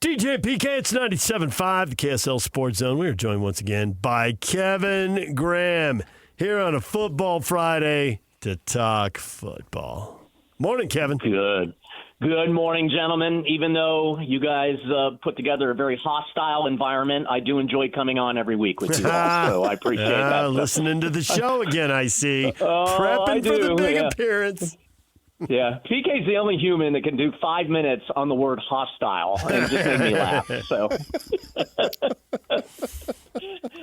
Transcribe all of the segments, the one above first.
DJ PK, it's 97.5, the KSL Sports Zone. We are joined once again by Kevin Graham here on a Football Friday to talk football. Morning, Kevin. Good morning, gentlemen. Even though you guys put together a very hostile environment, I do enjoy coming on every week with you all, so I appreciate that. Listening to the show again, I see. Prepping for the big appearance. Yeah, PK's the only human that can do 5 minutes on the word hostile, and it just made me laugh. So,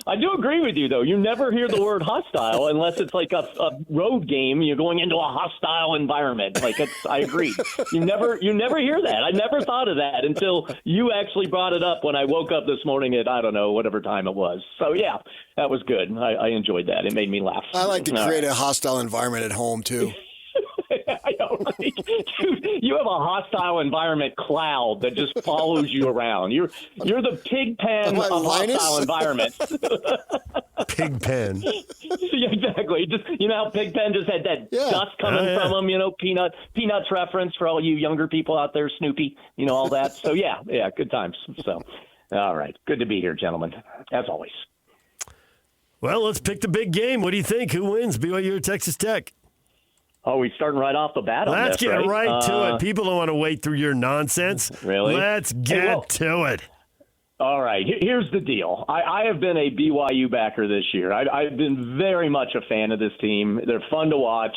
I do agree with you, though. You never hear the word hostile unless it's like a road game. You're going into a hostile environment. I agree. You never hear that. I never thought of that until you actually brought it up when I woke up this morning at, I don't know, whatever time it was. So, yeah, that was good. I enjoyed that. It made me laugh. I like to create a hostile environment at home, too. I know, right? Dude, you have a hostile environment cloud that just follows you around. You're the pig pen of hostile environments. Pig pen. Yeah, exactly. Just how Pigpen just had that dust coming from him. Peanuts reference for all you younger people out there. Snoopy. All that. So yeah, good times. So, all right, good to be here, gentlemen, as always. Well, let's pick the big game. What do you think? Who wins, BYU or Texas Tech? Oh, we starting right off the bat on Let's this, get right to it. it. People don't want to wait through your nonsense. Really? Let's get to it. All right. Here's the deal. I have been a BYU backer this year. I've been very much a fan of this team. They're fun to watch.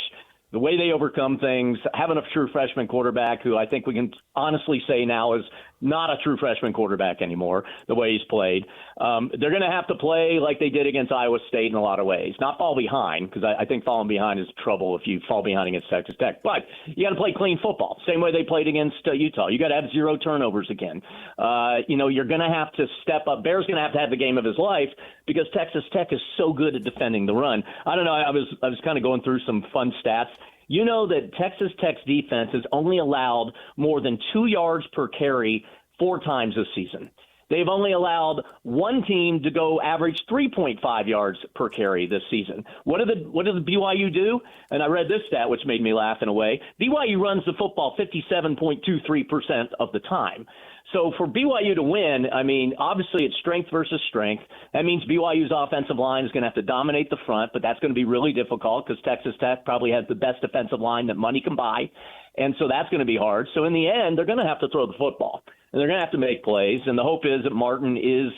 The way they overcome things, having a true freshman quarterback who I think we can honestly say now is not a true freshman quarterback anymore, the way he's played. They're going to have to play like they did against Iowa State in a lot of ways. Not fall behind, because I think falling behind is trouble if you fall behind against Texas Tech. But you got to play clean football, same way they played against Utah. You got to have 0 turnovers again. You're going to have to step up. Bear's going to have the game of his life because Texas Tech is so good at defending the run. I don't know. I was kind of going through some fun stats. You know that Texas Tech's defense has only allowed more than 2 yards per carry 4 times this season. They've only allowed one team to go average 3.5 yards per carry this season. What does the BYU do? And I read this stat, which made me laugh in a way. BYU runs the football 57.23% of the time. So for BYU to win, I mean, obviously it's strength versus strength. That means BYU's offensive line is going to have to dominate the front, but that's going to be really difficult because Texas Tech probably has the best defensive line that money can buy. And so that's going to be hard. So in the end, they're going to have to throw the football. And they're going to have to make plays. And the hope is that Martin is,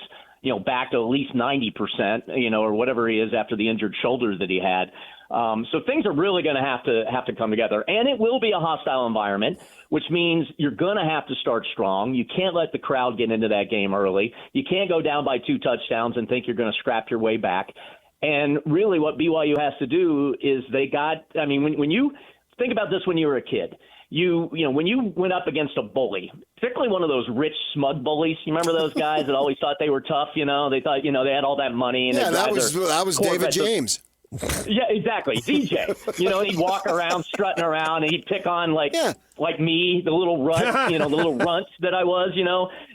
back to at least 90%, or whatever he is after the injured shoulder that he had. So things are really going to have to come together. And it will be a hostile environment, which means you're going to have to start strong. You can't let the crowd get into that game early. You can't go down by 2 touchdowns and think you're going to scrap your way back. And really what BYU has to do is when you think about this when you were a kid, when you went up against a bully, particularly one of those rich, smug bullies, you remember those guys that always thought they were tough, they thought, they had all that money. And that was David James. Yeah, exactly. DJ. He'd walk around strutting around and he'd pick on like me, the little runt, the little runt that I was,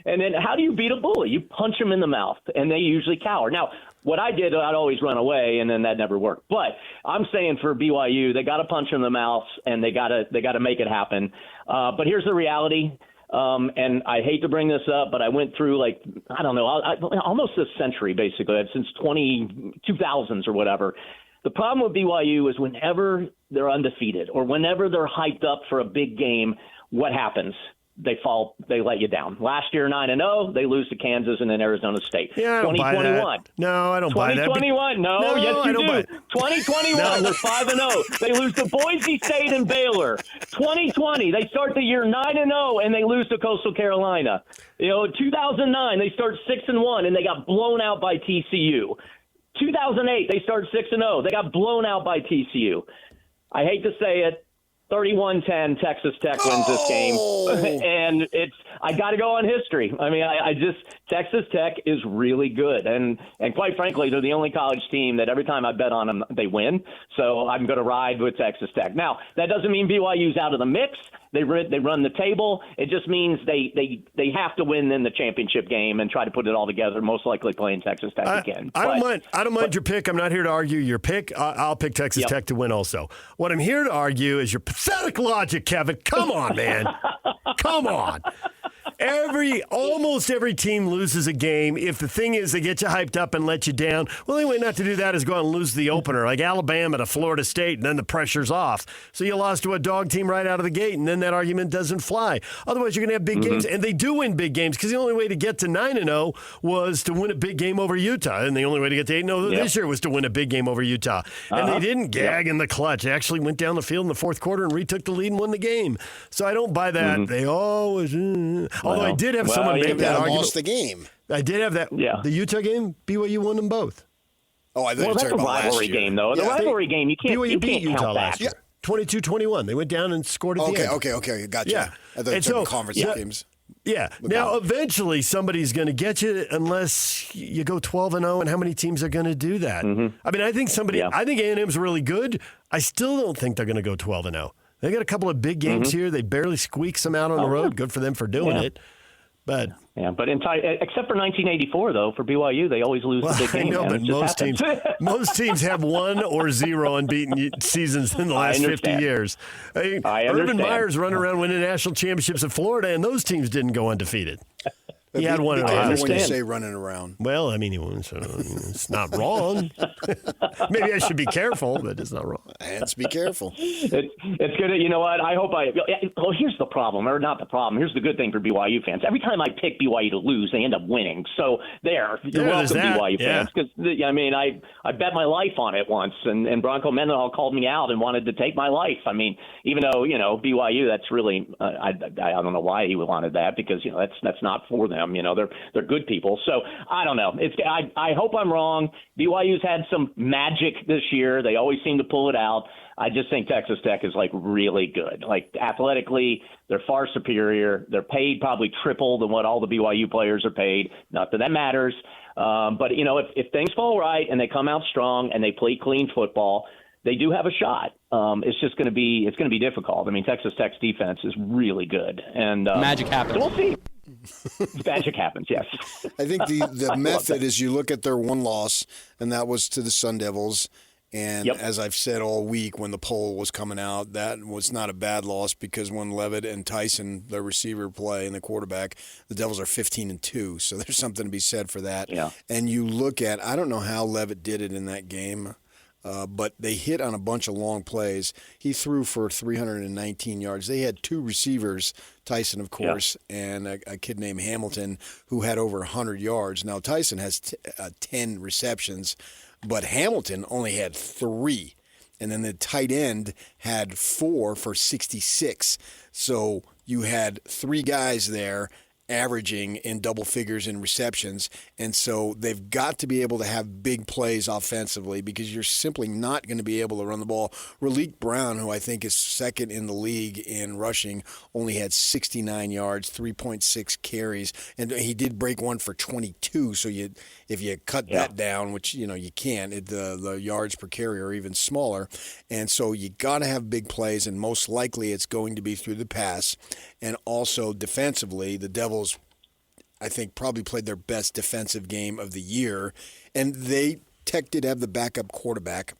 And then how do you beat a bully? You punch them in the mouth and they usually cower. Now, what I did, I'd always run away, and then that never worked. But I'm saying for BYU, they got to punch in the mouth, and they got to make it happen. But here's the reality, and I hate to bring this up, but I went through almost a century basically, since 2000s or whatever. The problem with BYU is whenever they're undefeated or whenever they're hyped up for a big game, what happens? They fall. They let you down. Last year, 9-0. They lose to Kansas and then Arizona State. Yeah, I don't 2021. buy that. No, I don't buy that. 2021. No, yes, you do. 2021. They're 5-0. They lose to Boise State and Baylor. 2020. They start the year 9-0 and they lose to Coastal Carolina. 2009. They start 6-1 and they got blown out by TCU. 2008. They start 6-0. They got blown out by TCU. I hate to say it. 31-10, Texas Tech wins this game. And I got to go on history. I mean, Texas Tech is really good. And quite frankly, they're the only college team that every time I bet on them, they win. So I'm going to ride with Texas Tech. Now, that doesn't mean BYU's out of the mix. They run the table. It just means they have to win in the championship game and try to put it all together, most likely playing Texas Tech again. I don't mind your pick. I'm not here to argue your pick. I'll pick Texas Tech to win also. What I'm here to argue is your pathetic logic, Kevin. Come on, man. Come on. almost every team loses a game. If the thing is they get you hyped up and let you down, well, the only way not to do that is go out and lose the opener, like Alabama to Florida State, and then the pressure's off. So you lost to a dog team right out of the gate, and then that argument doesn't fly. Otherwise, you're going to have big games, and they do win big games because the only way to get to 9-0 was to win a big game over Utah, and the only way to get to 8-0 this year was to win a big game over Utah. And they didn't gag in the clutch. They actually went down the field in the fourth quarter and retook the lead and won the game. So I don't buy that. They always. Although I did have someone make that argument. Lost the game. I did have that. Yeah. The Utah game, BYU won them both. Oh, I thought that's a rivalry game, though. The rivalry game, you can't. BYU beat Utah count last year. 22-21. They went down and scored at the end. Okay. Gotcha. Yeah. I thought you were conference games. Yeah. Now, eventually, somebody's going to get you unless you go 12-0, and how many teams are going to do that? I mean, I think I think A&M's really good. I still don't think they're going to go 12-0. They got a couple of big games here. They barely squeak some out on the road. Good for them for doing it. But except for 1984, though, for BYU, they always lose the big game. I know, but most teams have 1 or 0 unbeaten seasons in the last 50 years. Urban Meyer's running around winning national championships in Florida, and those teams didn't go undefeated. He had one. When you say running around. Well, I mean, it's not wrong. Maybe I should be careful, but it's not wrong. Let's be careful. It's good. You know what? I hope Well, here's the problem, or not the problem. Here's the good thing for BYU fans. Every time I pick BYU to lose, they end up winning. So you're welcome, BYU fans. Because I mean, I bet my life on it once, and Bronco Mendenhall called me out and wanted to take my life. I mean, even though BYU, that's really I don't know why he wanted that, because that's not for them. They're good people. So I don't know. I hope I'm wrong. BYU's had some magic this year. They always seem to pull it out. I just think Texas Tech is really good. Athletically, they're far superior. They're paid probably triple than what all the BYU players are paid. Not that matters. But if things fall right and they come out strong and they play clean football, they do have a shot. It's just going to be difficult. I mean, Texas Tech's defense is really good, and magic happens. So we'll see. Magic happens, yes. I think the method is you look at their one loss, and that was to the Sun Devils. And as I've said all week when the poll was coming out, that was not a bad loss, because when Levitt and Tyson, their receiver, play and the quarterback, the Devils are 15-2. So there's something to be said for that. Yeah. And you look at, I don't know how Levitt did it in that game. But they hit on a bunch of long plays. He threw for 319 yards. They had 2 receivers, Tyson, of course, and a kid named Hamilton, who had over 100 yards. Now, Tyson has 10 receptions, but Hamilton only had 3. And then the tight end had 4 for 66. So you had 3 guys there averaging in double figures in receptions. And so they've got to be able to have big plays offensively, because you're simply not going to be able to run the ball. Raleek Brown, who I think is second in the league in rushing, only had 69 yards, 3.6 carries, and he did break one for 22. So if you cut that down, which you can't, the yards per carry are even smaller. And so you got to have big plays, and most likely it's going to be through the pass. And also defensively, the Devils, I think, probably played their best defensive game of the year. And Tech did have the backup quarterback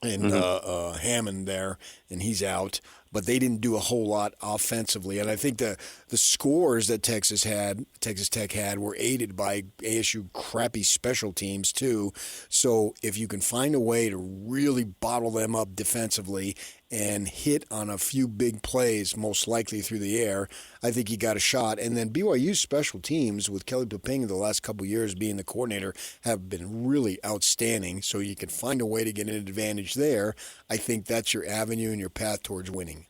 and Hammond there, and he's out. But they didn't do a whole lot offensively. And I think the scores that Texas Tech had were aided by ASU crappy special teams too. So if you can find a way to really bottle them up defensively and hit on a few big plays, most likely through the air, I think you got a shot. And then BYU's special teams, with Kelly Paping the last couple of years being the coordinator, have been really outstanding. So you can find a way to get an advantage there. I think that's your avenue and your path towards winning.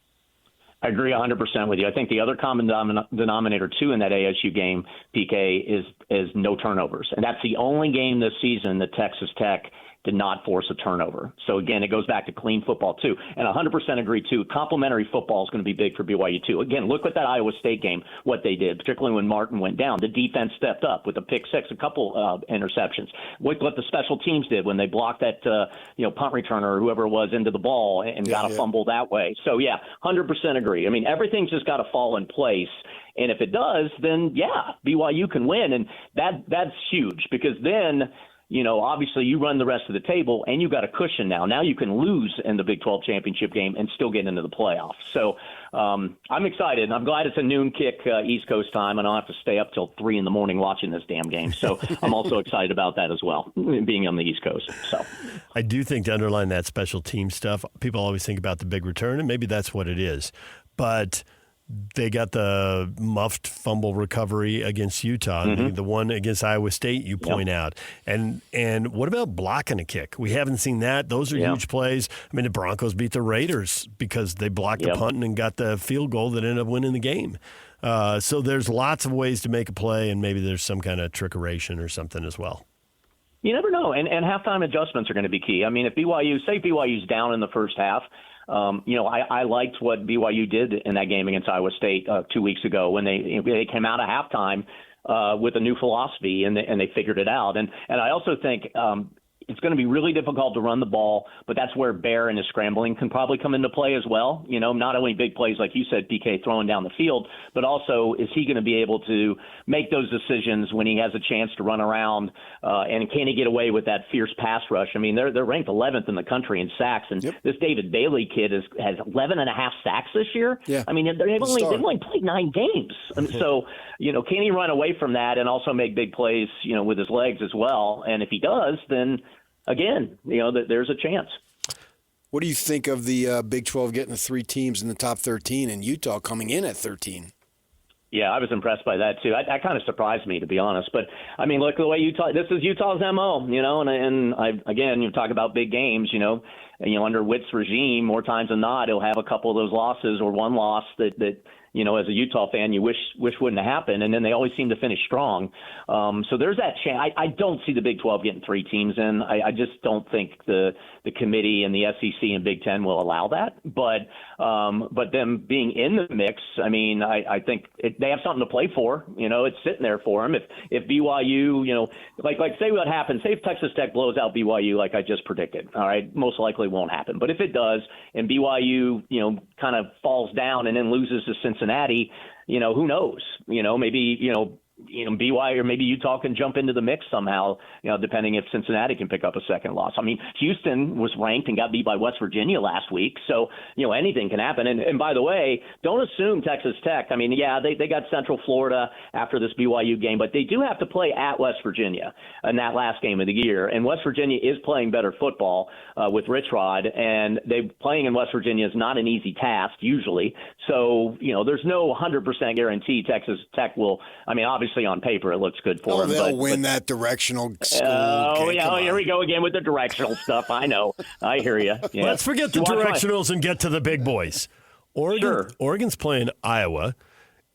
I agree 100% with you. I think the other common denominator, too, in that ASU game, PK, is no turnovers. And that's the only game this season that Texas Tech did not force a turnover. So, again, it goes back to clean football, too. And 100% agree, too. Complementary football is going to be big for BYU, too. Again, look at that Iowa State game, what they did, particularly when Martin went down. The defense stepped up with a pick six, a couple interceptions. What the special teams did when they blocked that punt returner or whoever it was into the ball and got a fumble that way. So, 100% agree. I mean, everything's just got to fall in place. And if it does, then, BYU can win. And that's huge, because then – obviously you run the rest of the table and you got a cushion now. Now you can lose in the Big 12 championship game and still get into the playoffs. So I'm excited. I'm glad it's a noon kick East Coast time, and I don't have to stay up till 3 in the morning watching this damn game. So I'm also excited about that as well, being on the East Coast. So I do think to underline that special team stuff, people always think about the big return, and maybe that's what it is. But they got the muffed fumble recovery against Utah, the one against Iowa State you point out. And what about blocking a kick? We haven't seen that. Those are huge plays. I mean, the Broncos beat the Raiders because they blocked the punt and got the field goal that ended up winning the game. So there's lots of ways to make a play, and maybe there's some kind of trickeration or something as well. You never know, and halftime adjustments are going to be key. I mean, if BYU's down in the first half, I liked what BYU did in that game against Iowa State 2 weeks ago when they came out of halftime with a new philosophy and they figured it out. And I also think it's going to be really difficult to run the ball, but that's where Bear and his scrambling can probably come into play as well. Not only big plays like you said, PK throwing down the field, but also is he going to be able to make those decisions when he has a chance to run around, and can he get away with that fierce pass rush? I mean, they're ranked 11th in the country in sacks, and this David Bailey kid has 11 and a half sacks this year. Yeah. I mean, they've only played 9 games. And so, can he run away from that and also make big plays, with his legs as well? And if he does, then again, there's a chance. What do you think of the Big 12 getting the 3 teams in the top 13 and Utah coming in at 13? Yeah, I was impressed by that, too. That kind of surprised me, to be honest. But, I mean, look, the way this is Utah's MO, again, you talk about big games, under Witt's regime, more times than not, he'll have a couple of those losses or one loss that as a Utah fan, you wish wouldn't have happened, and then they always seem to finish strong. So there's that chance. I don't see the Big 12 getting 3 teams in. I just don't think the committee and the SEC and Big 10 will allow that. But them being in the mix, I mean, I think they have something to play for. It's sitting there for them. If BYU, like say what happens, say if Texas Tech blows out BYU like I just predicted, all right, most likely won't happen. But if it does, and BYU, kind of falls down and then loses to Cincinnati, who knows? Maybe, BYU or maybe Utah can jump into the mix somehow, depending if Cincinnati can pick up a second loss. I mean, Houston was ranked and got beat by West Virginia last week. So, anything can happen. And by the way, don't assume Texas Tech. I mean, yeah, they got Central Florida after this BYU game, but they do have to play at West Virginia in that last game of the year. And West Virginia is playing better football with Rich Rod, and playing in West Virginia is not an easy task usually. So, there's no 100% guarantee Texas Tech will, I mean, obviously on paper it looks good for them. They'll win that directional school. Here we go again with the directional stuff. I know. I hear you. Yeah. Let's forget the directionals and get to the big boys. Oregon's playing Iowa.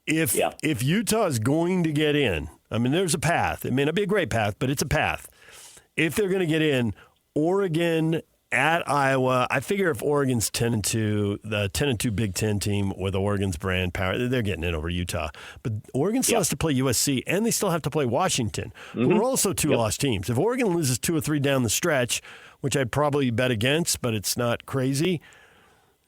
If Utah is going to get in, I mean, there's a path. It may not be a great path, but it's a path. If they're going to get in, Oregon at Iowa, I figure if Oregon's 10-2, the 10-2 Big Ten team with Oregon's brand power, they're getting in over Utah. But Oregon still has to play USC, and they still have to play Washington, who are also 2 lost teams. If Oregon loses 2 or 3 down the stretch, which I'd probably bet against, but it's not crazy,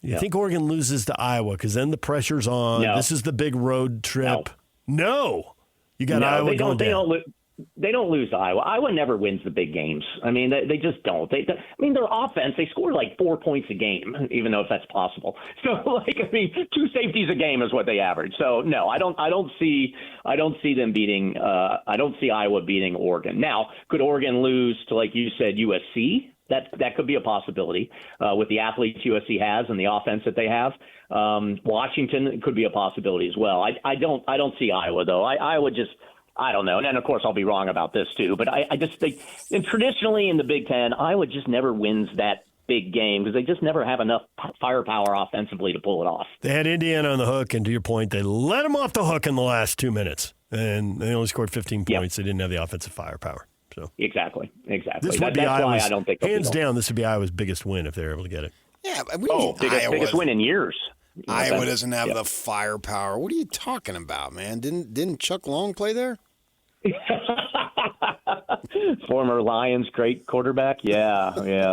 you think Oregon loses to Iowa because then the pressure's on. No. This is the big road trip. No. You got Iowa going down. They don't lose to Iowa. Iowa never wins the big games. I mean, they just don't. Their offense, they score like 4 points a game, even though if that's possible. So, 2 safeties a game is what they average. So, no, I don't see them beating. I don't see Iowa beating Oregon. Now, could Oregon lose to, like you said, USC? That could be a possibility with the athletes USC has and the offense that they have. Washington could be a possibility as well. I don't see Iowa though. Iowa just. I don't know. And of course, I'll be wrong about this, too. But I just think, and traditionally in the Big Ten, Iowa just never wins that big game because they just never have enough firepower offensively to pull it off. They had Indiana on the hook, and to your point, they let them off the hook in the last 2 minutes. And they only scored 15 points. They didn't have the offensive firepower. So Exactly. This would be Iowa's, why I don't think hands down, this would be Iowa's biggest win if they're able to get it. Yeah, biggest win in years. Iowa doesn't have the firepower. What are you talking about, man? Didn't Chuck Long play there? Former Lions great quarterback. Yeah.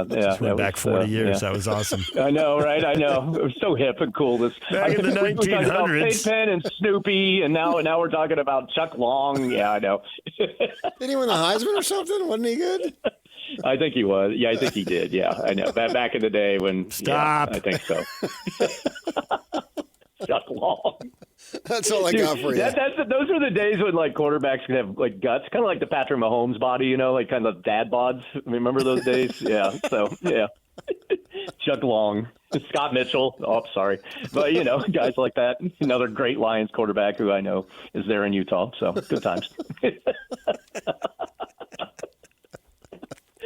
Just went back 40 years. That was awesome. I know, right? I know. It was so hip and cool. Back in the 1900s. We talked about Pigpen and Snoopy, and now we're talking about Chuck Long. Yeah, I know. Did he win the Heisman or something? Wasn't he good? I think he was. Yeah, I think he did. Yeah, I know. Back in the day when. Stop. Yeah, I think so. Chuck Long. That's all I got for you. Those are the days when like quarterbacks can have like guts, kind of like the Patrick Mahomes body, like kind of dad bods. Remember those days? Yeah. So yeah, Chuck Long, Scott Mitchell. Oh, sorry, but guys like that. Another great Lions quarterback who I know is there in Utah. So good times.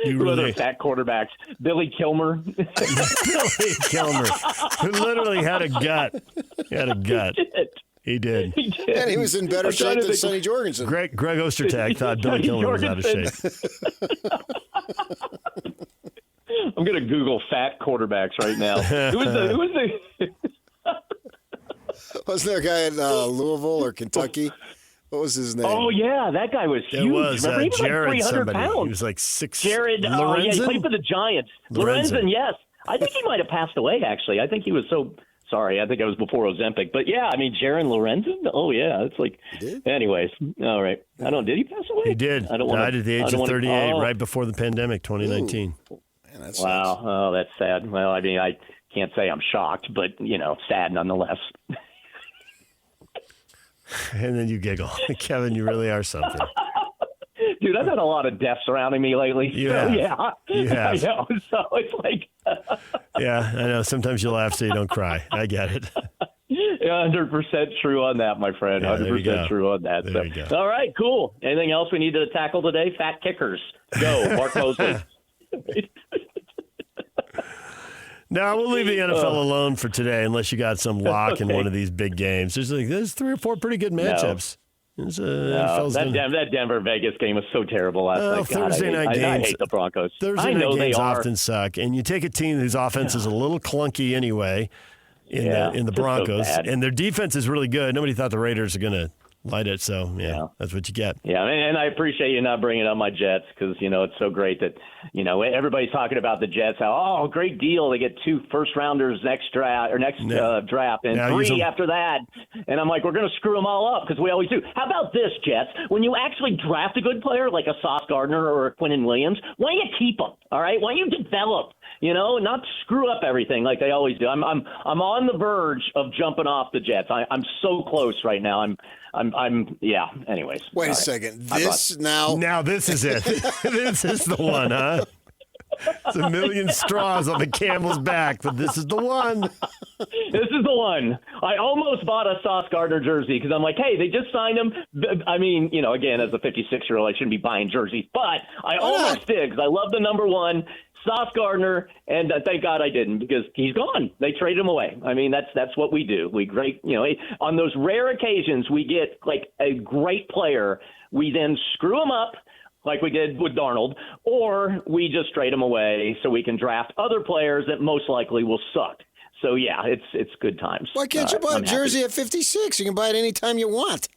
Other fat quarterbacks, Billy Kilmer. Billy Kilmer, who literally had a gut. He did. And he was in better shape than Sonny Jorgensen. Greg Ostertag thought Billy Kilmer was out of shape. I'm going to Google fat quarterbacks right now. Who was the Wasn't there a guy in Louisville or Kentucky? What was his name? Oh, yeah. That guy was huge. It was Remember, he was Jared like 300 somebody. pounds. He was like 6. Jared, Lorenzen? He played for the Giants. Lorenzen, yes. I think he might have passed away, actually. I think he was so – sorry, I think I was before Ozempic. But, yeah, I mean, Jared Lorenzen? Oh, yeah. It's like – anyways. All right. Did he pass away? He did. Died at the age of 38, right before the pandemic, 2019. Man, that wow. sucks. Oh, that's sad. Well, I mean, I can't say I'm shocked, but, sad nonetheless. And then you giggle. Kevin, you really are something. Dude, I've had a lot of death surrounding me lately. You have. Yeah. You have. I know. So it's like. Yeah, I know. Sometimes you laugh so you don't cry. I get it. Yeah, 100% true on that, my friend. Yeah, 100% true on that. There you go. All right, cool. Anything else we need to tackle today? Fat kickers. Go, Mark Mosley. No, we'll leave the NFL alone for today unless you got some lock in one of these big games. There's 3 or 4 pretty good matchups. That Denver-Vegas game was so terrible last night. Thursday night games. I hate the Broncos. Thursday night games often suck, and you take a team whose offense is a little clunky anyway in the Broncos, and their defense is really good. Nobody thought the Raiders are going to light it, so that's what you get. Yeah, and I appreciate you not bringing up my Jets because it's so great that everybody's talking about the Jets. How great deal, they get 2 first-rounders next draft and 3 after that, and I'm like, we're going to screw them all up because we always do. How about this, Jets? When you actually draft a good player like a Sauce Gardner or a Quinnen Williams, why don't you keep them? All right, why don't you develop? Not screw up everything like they always do. I'm on the verge of jumping off the Jets. I'm so close right now. Anyways. Wait a second. Now this is it. This is the one, huh? It's a million straws on the camel's back, but this is the one. This is the one. I almost bought a Sauce Gardner jersey because I'm like, hey, they just signed him. I mean, again, as a 56-year-old, I shouldn't be buying jerseys, but I almost did because I love the number 1. Sauce Gardner, and thank God I didn't because he's gone. They traded him away. I mean, that's what we do. On those rare occasions we get like a great player, we then screw him up like we did with Darnold, or we just trade him away so we can draft other players that most likely will suck. So, yeah, it's good times. Why can't you buy a jersey at 56? You can buy it anytime you want.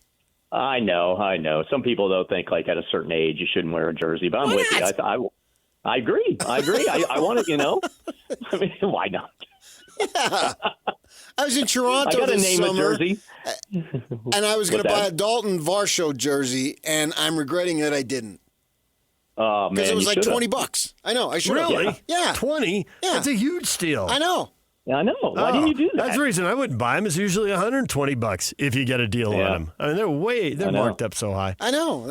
I know. Some people, though, think like at a certain age you shouldn't wear a jersey, but I'm with you. I agree. I want it, I mean, why not? Yeah. I was in Toronto I got to this name summer, a jersey. and I was going to buy a Dalton Varsho jersey, and I'm regretting that I didn't. Oh, man. Because it was like $20. I know. I should have. Really? Yeah. 20? Yeah. That's a huge steal. I know. Yeah, I know. Why didn't you do that? That's the reason I wouldn't buy them. It's usually $120 if you get a deal on them. I mean, they're marked up so high. I know.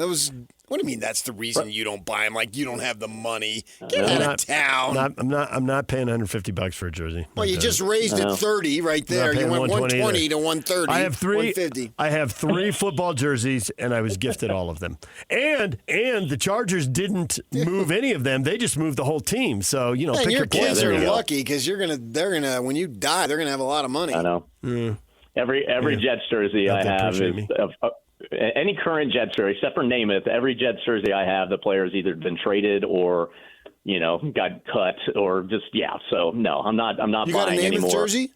What do you mean that's the reason you don't buy them? Like you don't have the money. Get out of town. I'm not paying $150 for a jersey. Well, you just raised it 30 right there. You went 120 to 130. I have 150. I have 3 football jerseys, and I was gifted all of them. And the Chargers didn't move any of them. They just moved the whole team. So pick your kids are lucky because they're gonna when you die they're gonna have a lot of money. I know. Every Jets jersey I have is. Any current Jets jersey, except for Namath, every Jets jersey I have, the player's either been traded or, got cut or just So no, I'm not buying anymore. You got a Namath jersey?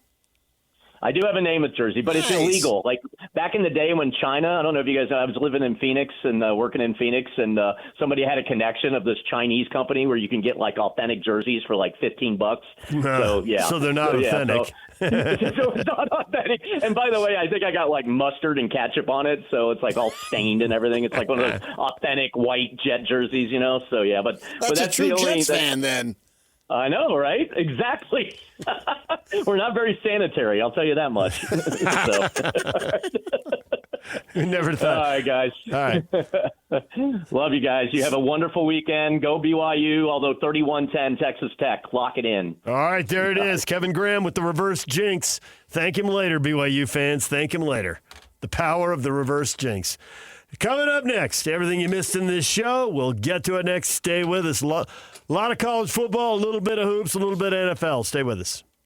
I do have a Namath jersey, but it's illegal. Like back in the day when China, I don't know if you guys know, I was living in Phoenix and working in Phoenix, and somebody had a connection of this Chinese company where you can get like authentic jerseys for like $15. So so they're not authentic. So it's not authentic. And by the way, I think I got like mustard and ketchup on it, so it's like all stained and everything. It's like one of those authentic white Jet jerseys, So yeah, but that's that's a true the only Jets fan then. I know, right? Exactly. We're not very sanitary, I'll tell you that much. Who never thought? All right, guys. All right. Love you guys. You have a wonderful weekend. Go BYU, although 31-10 Texas Tech. Lock it in. All right, there it is. Kevin Graham with the reverse jinx. Thank him later, BYU fans. Thank him later. The power of the reverse jinx. Coming up next, everything you missed in this show, we'll get to it next. Stay with us. A lot of college football, a little bit of hoops, a little bit of NFL. Stay with us.